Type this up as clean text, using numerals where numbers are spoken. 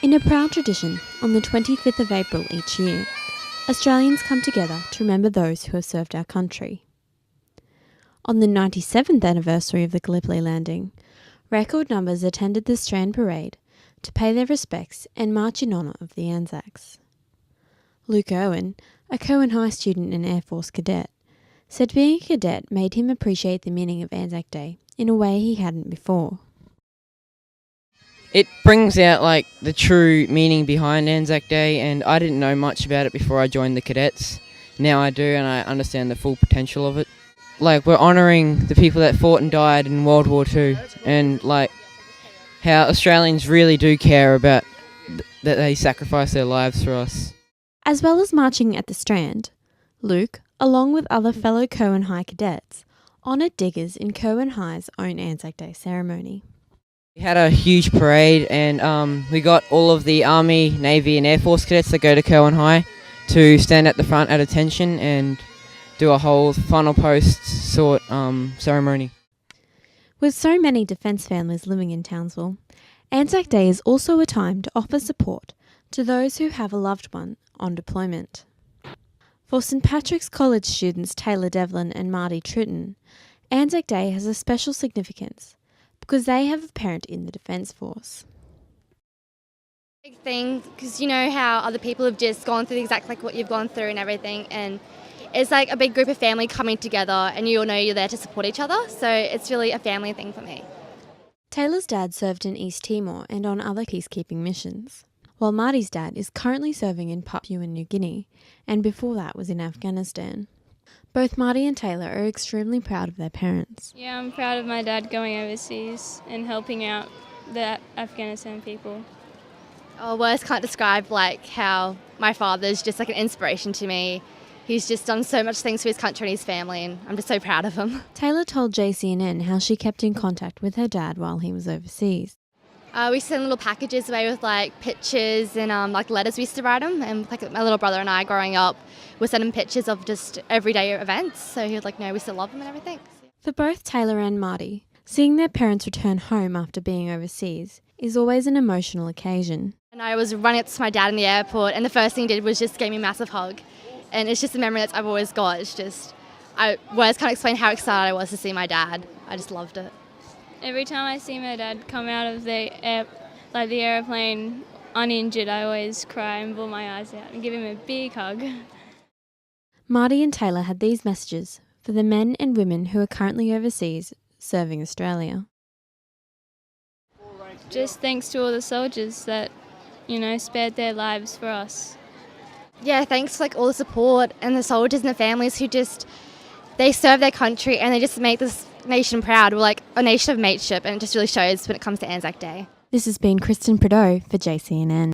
In a proud tradition, on the 25th of April each year, Australians come together to remember those who have served our country. On the 97th anniversary of the Gallipoli landing, record numbers attended the Strand Parade to pay their respects and march in honour of the Anzacs. Luke Owen, a Cowan High student and Air Force cadet, said being a cadet made him appreciate the meaning of Anzac Day in a way he hadn't before. It brings out the true meaning behind Anzac Day, and I didn't know much about it before I joined the cadets. Now I do, and I understand the full potential of it. We're honouring the people that fought and died in World War II, and how Australians really do care about that they sacrifice their lives for us. As well as marching at the Strand, Luke, along with other fellow Cowan High cadets, honoured diggers in Cowan High's own Anzac Day ceremony. We had a huge parade, and we got all of the Army, Navy and Air Force cadets that go to Cowan High to stand at the front at attention and do a whole final post sort ceremony. With so many defence families living in Townsville, Anzac Day is also a time to offer support to those who have a loved one on deployment. For St Patrick's College students Taylor Devlin and Marty Tritton, Anzac Day has a special significance because they have a parent in the Defence Force. Big thing, because you know how other people have just gone through exactly what you've gone through and everything, and it's a big group of family coming together and you all know you're there to support each other, so it's really a family thing for me. Taylor's dad served in East Timor and on other peacekeeping missions, while Marty's dad is currently serving in Papua New Guinea and before that was in Afghanistan. Both Marty and Taylor are extremely proud of their parents. Yeah, I'm proud of my dad going overseas and helping out the Afghanistan people. Oh, words can't describe how my father's just an inspiration to me. He's just done so much things for his country and his family, and I'm just so proud of him. Taylor told JCNN how she kept in contact with her dad while he was overseas. We send little packages away with pictures and letters we used to write him, and my little brother and I growing up would send him pictures of just everyday events, so he would know we still love him and everything. For both Taylor and Marty, seeing their parents return home after being overseas is always an emotional occasion. And I was running up to my dad in the airport, and the first thing he did was just give me a massive hug, and it's just a memory that I've always got. It's just, words can't explain how excited I was to see my dad. I just loved it. Every time I see my dad come out of the airplane uninjured, I always cry and bawl my eyes out and give him a big hug. Marty and Taylor had these messages for the men and women who are currently overseas serving Australia. Just thanks to all the soldiers that, spared their lives for us. Yeah, thanks to all the support and the soldiers and the families who they serve their country and they just make this nation proud. We're a nation of mateship, and it just really shows when it comes to Anzac Day. This has been Krystin Prideaux for JCNN.